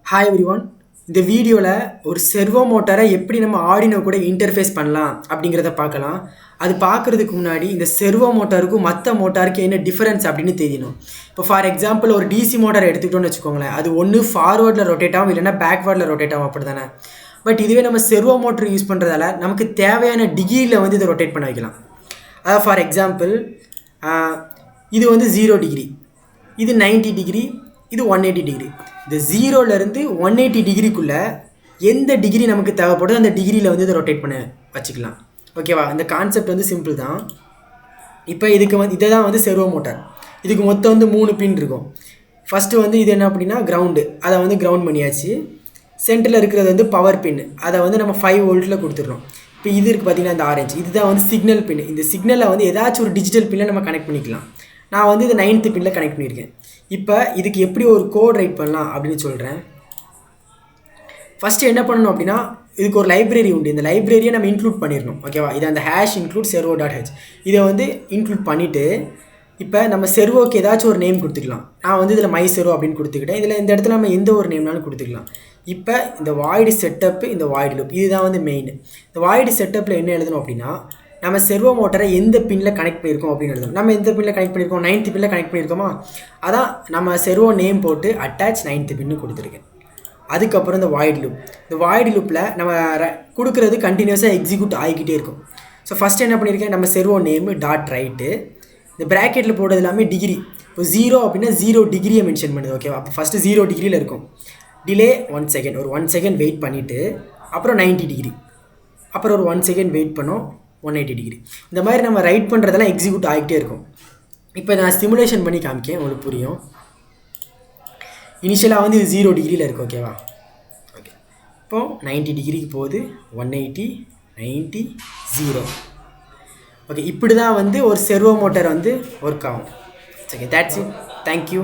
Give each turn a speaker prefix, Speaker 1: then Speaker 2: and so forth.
Speaker 1: Hi everyone. இந்த வீடியோவில் ஒரு செர்வோ மோட்டாரை எப்படி நம்ம ஆர்டினோ கூட இன்டர்ஃபேஸ் பண்ணலாம் அப்படிங்கிறத பார்க்கலாம். அது பார்க்குறதுக்கு முன்னாடி இந்த செர்வோ மோட்டாருக்கும் மற்ற மோட்டாருக்கு என்ன டிஃபரன்ஸ் அப்படின்னு தெரியணும். இப்போ ஃபார் எக்ஸாம்பிள் ஒரு டிசி மோட்டாரை எடுத்துக்கிட்டோன்னு வச்சுக்கோங்களேன், அது ஒன்று ஃபார்வர்டில் ரொட்டேட் ஆகும், இல்லைன்னா பேக்வேர்டில் ரொட்டேட் ஆகும், அப்படி தானே. பட் இதுவே நம்ம செர்வோ மோட்டர் யூஸ் பண்ணுறதால நமக்கு தேவையான டிகிரியில் வந்து இதை ரொட்டேட் பண்ண வைக்கலாம். அதாவது ஃபார் எக்ஸாம்பிள் இது வந்து 0 டிகிரி, இது 90 டிகிரி, இது 180 டிகிரி. இந்த 0லேருந்து 180 டிகிரிக்குள்ளே எந்த டிகிரி நமக்கு தேவைப்படுதோ அந்த டிகிரியில் வந்து இதை ரொட்டேட் பண்ண வச்சுக்கலாம். ஓகேவா? இந்த கான்செப்ட் வந்து சிம்பிள் தான். இப்போ இதுக்கு வந்து இதை தான் வந்து செர்வோ மோட்டார். இதுக்கு மொத்தம் வந்து 3 பின் இருக்கும். ஃபஸ்ட்டு வந்து இது என்ன அப்படின்னா கிரவுண்டு, அதை வந்து கிரவுண்ட் பண்ணியாச்சு. சென்டரில் இருக்கிறது வந்து பவர் பின், அதை வந்து நம்ம 5 வோல்ட்டில் கொடுத்துட்றோம். இப்போ இது இருக்குது பார்த்தீங்கன்னா இந்த ஆரஞ்சு, இதுதான் வந்து சிக்னல் பின். இந்த சிக்னலில் வந்து ஏதாச்சும் ஒரு டிஜிட்டல் பின்னில் நம்ம கனெக்ட் பண்ணிக்கலாம். நான் வந்து இது 9th பின்னில் கனெக்ட் பண்ணியிருக்கேன். இப்போ இதுக்கு எப்படி ஒரு கோட் ரைட் பண்ணலாம் அப்படின்னு சொல்கிறேன். ஃபஸ்ட்டு என்ன பண்ணணும் அப்படின்னா, இதுக்கு ஒரு லைப்ரரி உண்டு. இந்த லைப்ரரியை நம்ம இன்க்ளூட் பண்ணிடணும். ஓகேவா? இது அந்த #include servo.h இதை வந்து இன்க்ளூட் பண்ணிவிட்டு, இப்போ நம்ம செர்வோக்கு ஏதாச்சும் ஒரு நேம் கொடுத்துக்கலாம். நான் வந்து இதில் மை செர்வோ அப்படின்னு கொடுத்துக்கிட்டேன். இதில் இந்த இடத்துல நம்ம எந்த ஒரு நேம்னாலும் கொடுத்துக்கலாம். இப்போ இந்த வாய்டு செட்டப்பு, இந்த வாய்டு லூப், இதுதான் வந்து மெயின். இந்த வாய்டு செட்டப்பில் என்ன எழுதணும் அப்படின்னா, நம்ம செர்வோ மோட்டரை எந்த பின்னில் கனெக்ட் பண்ணியிருக்கோம் அப்படின்னு எழுதணும். நம்ம எந்த பின்னில் கனெக்ட் பண்ணியிருக்கோம்? 9th பின்னில் கனெக்ட் பண்ணியிருக்கோமா? அதான் நம்ம செர்வோ நேம் போட்டு அட்டாச் 9th பின்னு கொடுத்துருக்கேன். அதுக்கப்புறம் இந்த வாய்டு லூப். இந்த வாய்டு லூப்பில் நம்ம கொடுக்குறது கண்டினியூஸாக எக்ஸிக்யூட் ஆகிக்கிட்டே இருக்கும். ஸோ ஃபஸ்ட்டு என்ன பண்ணியிருக்கேன், நம்ம செர்வோ நேமு டாட் ரைட்டு, இந்த ப்ராக்கெட்டில் போடுறது எல்லாமே டிகிரி. இப்போ 0 அப்படின்னா 0 டிகிரியை மென்ஷன் பண்ணுது. ஓகேவா? அப்போ ஃபஸ்ட்டு 0 டிகிரியில் இருக்கும். டிலே 1 செகண்ட், ஒரு 1 செகண்ட் வெயிட் பண்ணிவிட்டு அப்புறம் 90 டிகிரி, அப்புறம் ஒரு 1 செகண்ட் வெயிட் பண்ணோம் 180 டிகிரி. இந்த மாதிரி நம்ம ரைட் பண்ணுறதெல்லாம் எக்ஸிக்யூட் ஆகிட்டே இருக்கும். இப்போ நான் சிமுலேஷன் பண்ணி காமிக்கேன், உங்களுக்கு புரியும். இனிஷியலாக வந்து இது 0 டிகிரியில் இருக்குது. ஓகேவா? ஓகே, இப்போது 90 டிகிரிக்கு போகுது. 180, 90, 0. ஓகே, இப்படி தான் வந்து ஒரு செர்வோ மோட்டார் வந்து ஒர்க் ஆகும். Okay, that's it. தேங்க்யூ.